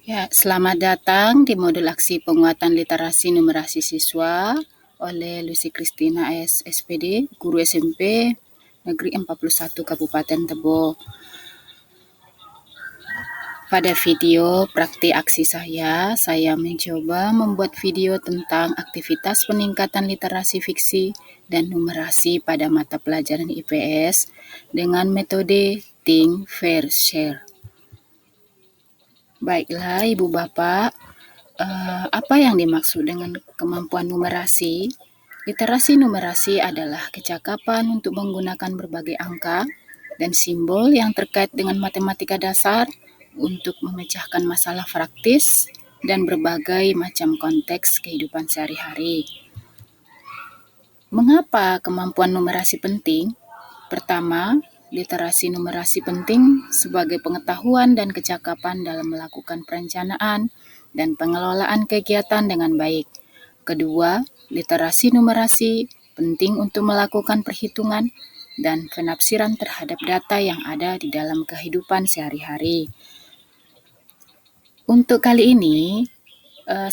Ya, selamat datang di modul aksi penguatan literasi numerasi siswa oleh Lucy Christina SPD, guru SMP Negeri 41 Kabupaten Tebo. Pada video praktik aksi saya mencoba membuat video tentang aktivitas peningkatan literasi fiksi dan numerasi pada mata pelajaran IPS dengan metode Think, Fair, Share. Baiklah Ibu Bapak, apa yang dimaksud dengan kemampuan numerasi? Literasi numerasi adalah kecakapan untuk menggunakan berbagai angka dan simbol yang terkait dengan matematika dasar untuk memecahkan masalah praktis dan berbagai macam konteks kehidupan sehari-hari. Mengapa kemampuan numerasi penting? Pertama, literasi numerasi penting sebagai pengetahuan dan kecakapan dalam melakukan perencanaan dan pengelolaan kegiatan dengan baik. Kedua, literasi numerasi penting untuk melakukan perhitungan dan penafsiran terhadap data yang ada di dalam kehidupan sehari-hari. Untuk kali ini,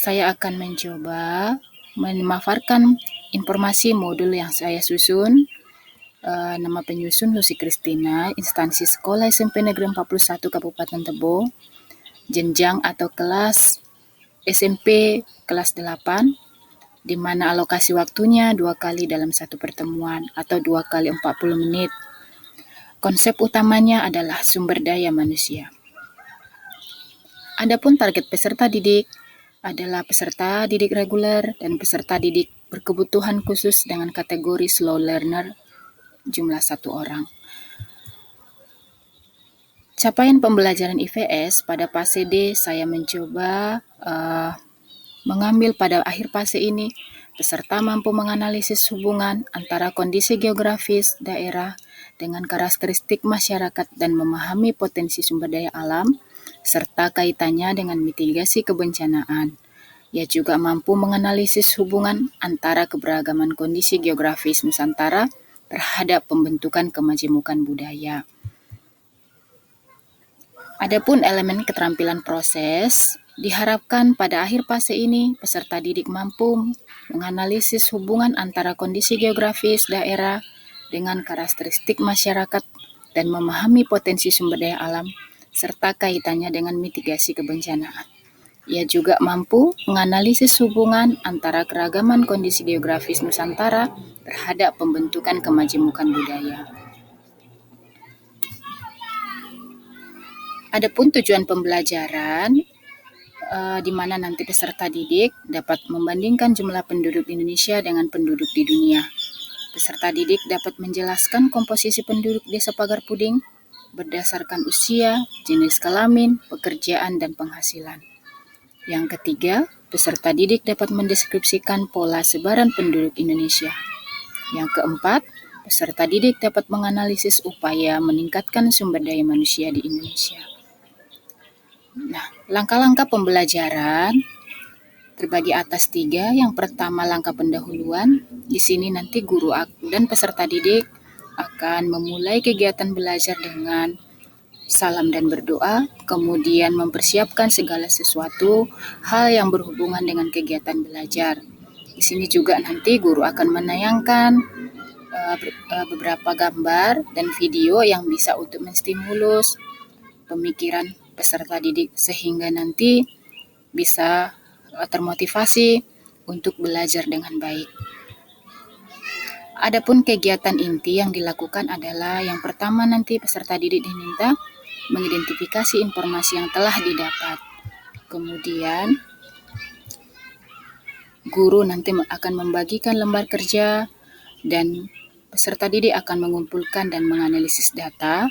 saya akan mencoba memaparkan informasi modul yang saya susun. Nama penyusun Lucy Christina, instansi sekolah SMP Negeri 41 Kabupaten Tebo, jenjang atau kelas SMP kelas 8, di mana alokasi waktunya 2 kali dalam satu pertemuan atau 2 kali 40 menit. Konsep utamanya adalah sumber daya manusia. Adapun target peserta didik adalah peserta didik reguler dan peserta didik berkebutuhan khusus dengan kategori slow learner jumlah 1 orang. Capaian pembelajaran IPS pada fase D saya mencoba mengambil pada akhir fase ini peserta mampu menganalisis hubungan antara kondisi geografis daerah dengan karakteristik masyarakat dan memahami potensi sumber daya alam serta kaitannya dengan mitigasi kebencanaan. Ia juga mampu menganalisis hubungan antara keberagaman kondisi geografis Nusantara terhadap pembentukan kemajemukan budaya. Adapun elemen keterampilan proses, diharapkan pada akhir fase ini peserta didik mampu menganalisis hubungan antara kondisi geografis daerah dengan karakteristik masyarakat dan memahami potensi sumber daya alam serta kaitannya dengan mitigasi kebencanaan. Ia juga mampu menganalisis hubungan antara keragaman kondisi geografis Nusantara terhadap pembentukan kemajemukan budaya. Adapun tujuan pembelajaran, di mana nanti peserta didik dapat membandingkan jumlah penduduk Indonesia dengan penduduk di dunia. Peserta didik dapat menjelaskan komposisi penduduk Desa Pagar Puding berdasarkan usia, jenis kelamin, pekerjaan, dan penghasilan. Yang ketiga, peserta didik dapat mendeskripsikan pola sebaran penduduk Indonesia. Yang keempat, peserta didik dapat menganalisis upaya meningkatkan sumber daya manusia di Indonesia. Nah, langkah-langkah pembelajaran terbagi atas 3. Yang pertama, langkah pendahuluan. Di sini nanti guru dan peserta didik akan memulai kegiatan belajar dengan salam dan berdoa, kemudian mempersiapkan segala sesuatu hal yang berhubungan dengan kegiatan belajar. Di sini juga nanti guru akan menayangkan beberapa gambar dan video yang bisa untuk menstimulus pemikiran peserta didik sehingga nanti bisa termotivasi untuk belajar dengan baik. Adapun kegiatan inti yang dilakukan adalah yang pertama nanti peserta didik diminta mengidentifikasi informasi yang telah didapat. Kemudian guru nanti akan membagikan lembar kerja dan peserta didik akan mengumpulkan dan menganalisis data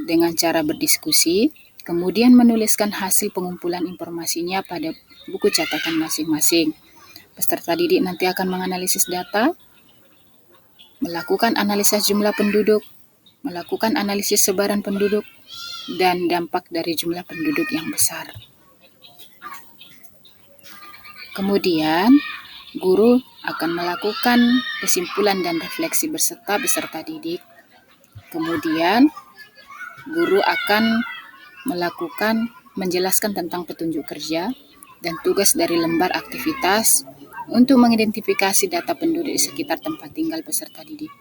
dengan cara berdiskusi, kemudian menuliskan hasil pengumpulan informasinya pada buku catatan masing-masing. Peserta didik nanti akan menganalisis data, melakukan analisa jumlah penduduk, melakukan analisis sebaran penduduk, dan dampak dari jumlah penduduk yang besar. Kemudian, guru akan melakukan kesimpulan dan refleksi beserta peserta didik. Kemudian, guru akan melakukan menjelaskan tentang petunjuk kerja dan tugas dari lembar aktivitas untuk mengidentifikasi data penduduk di sekitar tempat tinggal peserta didik.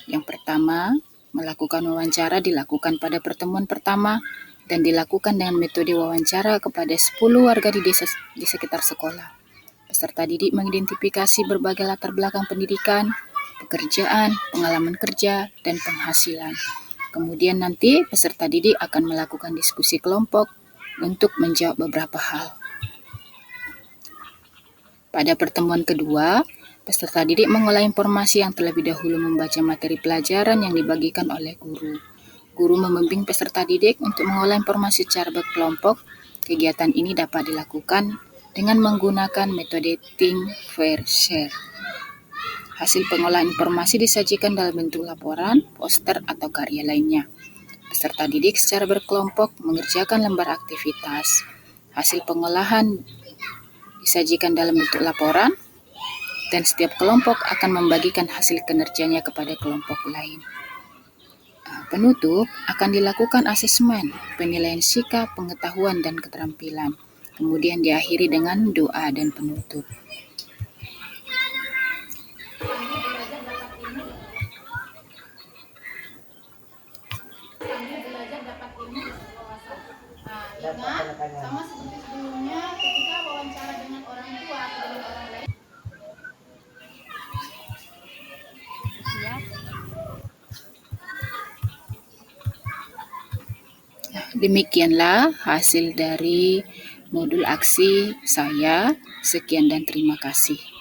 Yang pertama, melakukan wawancara dilakukan pada pertemuan pertama dan dilakukan dengan metode wawancara kepada 10 warga di desa di sekitar sekolah. Peserta didik mengidentifikasi berbagai latar belakang pendidikan, pekerjaan, pengalaman kerja, dan penghasilan. Kemudian nanti peserta didik akan melakukan diskusi kelompok untuk menjawab beberapa hal. Pada pertemuan kedua, peserta didik mengolah informasi yang terlebih dahulu membaca materi pelajaran yang dibagikan oleh guru. Guru membimbing peserta didik untuk mengolah informasi secara berkelompok. Kegiatan ini dapat dilakukan dengan menggunakan metode think, share, share. Hasil pengolahan informasi disajikan dalam bentuk laporan, poster, atau karya lainnya. Peserta didik secara berkelompok mengerjakan lembar aktivitas. Hasil pengolahan disajikan dalam bentuk laporan, dan setiap kelompok akan membagikan hasil kinerjanya kepada kelompok lain. Penutup akan dilakukan asesmen, penilaian sikap, pengetahuan, dan keterampilan. Kemudian diakhiri dengan doa dan penutup. Ingat, sama seperti sebelumnya, ketika wawancara dengan orang tua atau dengan orang lain. Demikianlah hasil dari modul aksi saya. Sekian dan terima kasih.